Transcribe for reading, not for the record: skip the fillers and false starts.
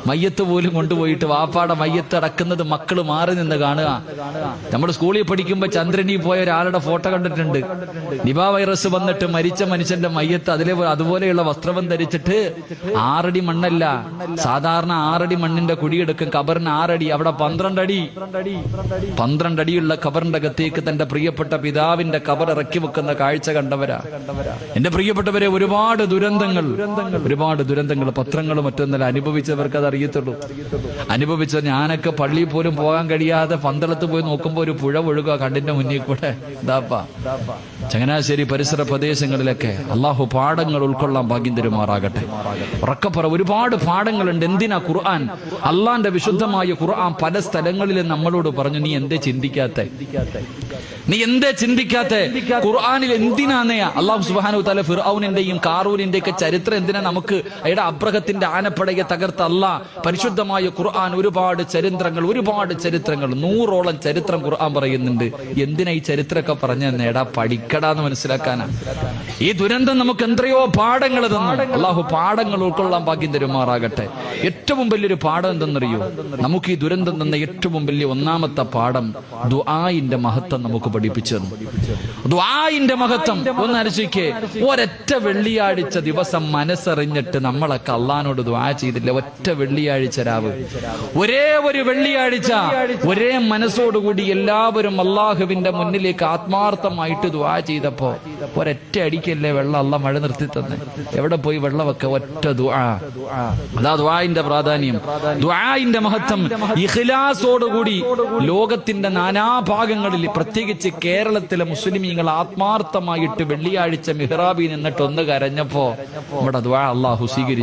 മയ്യത്ത് പോലും കൊണ്ടുപോയിട്ട് വാപ്പാടെ മയ്യത്ത് അടക്കുന്നത് മക്കള് മാറി നിന്ന് കാണുക. നമ്മൾ സ്കൂളിൽ പഠിക്കുമ്പോ ചന്ദ്രനിൽ പോയ ഒരാളുടെ ഫോട്ടോ കണ്ടിട്ടുണ്ട്. നിപ വൈറസ് വന്നിട്ട് മരിച്ച മനുഷ്യന്റെ മയ്യത്ത് അതുപോലെയുള്ള വസ്ത്രം ധരിച്ചിട്ട് 6 അടി മണ്ണല്ല, സാധാരണ 6 അടി മണ്ണിന്റെ കുഴിയെടുക്കും. കബറിന് 6 അടി, അവിടെ 12 അടിയുള്ള കബറിന്റെ അകത്തേക്ക് തന്റെ പ്രിയപ്പെട്ട പിതാവിന്റെ കബർ ഇറക്കി വെക്കുന്ന കാഴ്ച കണ്ടവരാ. എന്റെ പ്രിയപ്പെട്ടവരെ, ഒരുപാട് ദുരന്തങ്ങൾ പത്രങ്ങളും മറ്റൊന്നല്ല അനുഭവിച്ചവർക്ക് അത് അറിയത്തുള്ളൂ. അനുഭവിച്ച ഞാനൊക്കെ പള്ളിയിൽ പോലും പോകാൻ കഴിയാതെ പന്തളത്ത് പോയി നോക്കുമ്പോ ഒരു പുഴ ഒഴുകുക കണ്ണിന്റെ മുന്നിൽ കൂടെ. ചങ്ങനാശ്ശേരി പരിസര പ്രദേശങ്ങളിലൊക്കെ അള്ളാഹു പാഠങ്ങൾ ഉൾക്കൊള്ളാൻ ഭാഗ്യം തരുമാറാകട്ടെ. ഉറക്കപ്പറ, ഒരുപാട് പാഠങ്ങളുണ്ട്. എന്തിനാ ഖുർആൻ, അള്ളാന്റെ വിശുദ്ധമായ ഖുർആൻ പല സ്ഥലങ്ങളിലും നമ്മളോട് പറഞ്ഞു, നീ എന്തേ ചിന്തിക്കാത്തെ ഖുർആനിൽ എന്തിനാന്നേ അള്ളാഹു സുബ്ഹാനഹു വ തആല ഫിർഔനിന്റെയും കാറൂനിന്റെ ഒക്കെ ചരിത്രം എന്തിനാ നമുക്ക്, അയാളുടെ അബ്രഹത്തിന്റെ ആനപ്പടയെ തകർത്ത അള്ളാഹ് പരിശുദ്ധമായ ഖുർആൻ ഒരുപാട് ചരിത്രങ്ങൾ 100ഓളം ചരിത്രം ഖുർആൻ പറയുന്നുണ്ട്. എന്തിനാ ഈ ചരിത്രമൊക്കെ പറഞ്ഞു നേടാ, പഠിക്കടാന്ന് മനസ്സിലാക്കാനാ. ഈ ദുരന്തം നമുക്ക് എത്രയോ പാഠങ്ങൾ തന്നു. അള്ളാഹു പാഠങ്ങൾ ഉൾക്കൊള്ളാൻ ഭാഗ്യം തരുമാറാകട്ടെ. ഏറ്റവും വലിയൊരു പാഠം എന്തെന്നറിയോ? നമുക്ക് ഈ ദുരന്തം തന്ന ഏറ്റവും വലിയ ഒന്നാമത്തെ പാഠം ദുആഇന്റെ മഹത്വം നമുക്ക് പഠിപ്പിച്ചു തന്നു. ദുആഇന്റെ മഹത്വം ഒന്ന് ആലോചിക്കേ. ഒരൊറ്റ വെള്ളിയാഴ്ച ദിവസം മനസ്സറിഞ്ഞിട്ട് നമ്മളൊക്കെ അള്ളാഹിനോട് ദുആ ചെയ്തില്ല. ഒറ്റ വെള്ളിയാഴ്ച രാവ്, ഒരേ ഒരു വെള്ളിയാഴ്ച ഒരേ മനസ്സോടുകൂടി എല്ലാവരും അള്ളാഹുവിന്റെ മുന്നിലേക്ക് ആത്മാർത്ഥമായിട്ട് ദുആ ചെയ്തപ്പോ ഒരൊറ്റ അടിക്കല്ലേ വെള്ളം അള്ളാഹ് മഴ നിർത്തി തന്നെ. എവിടെ പോയി വെള്ളം വെക്ക? ഒറ്റ ദുആ. അതാ ദുആഇന്റെ പ്രാധാന്യം, ദുആഇന്റെ മഹത്വം. ഇഖ്ലാസോടുകൂടി ലോകത്തിന്റെ നാനാഭാഗങ്ങളിൽ, പ്രത്യേകിച്ച് കേരളത്തിലെ മുസ്ലിമീങ്ങൾ ആത്മാർത്ഥമായിട്ട് വെള്ളിയാഴ്ച മിഹ്റാബിൽ നിന്നിട്ട് ഒന്ന് കരഞ്ഞപ്പോ നമ്മുടെ ദുആ അല്ലാഹു സ്വീകരിച്ചു.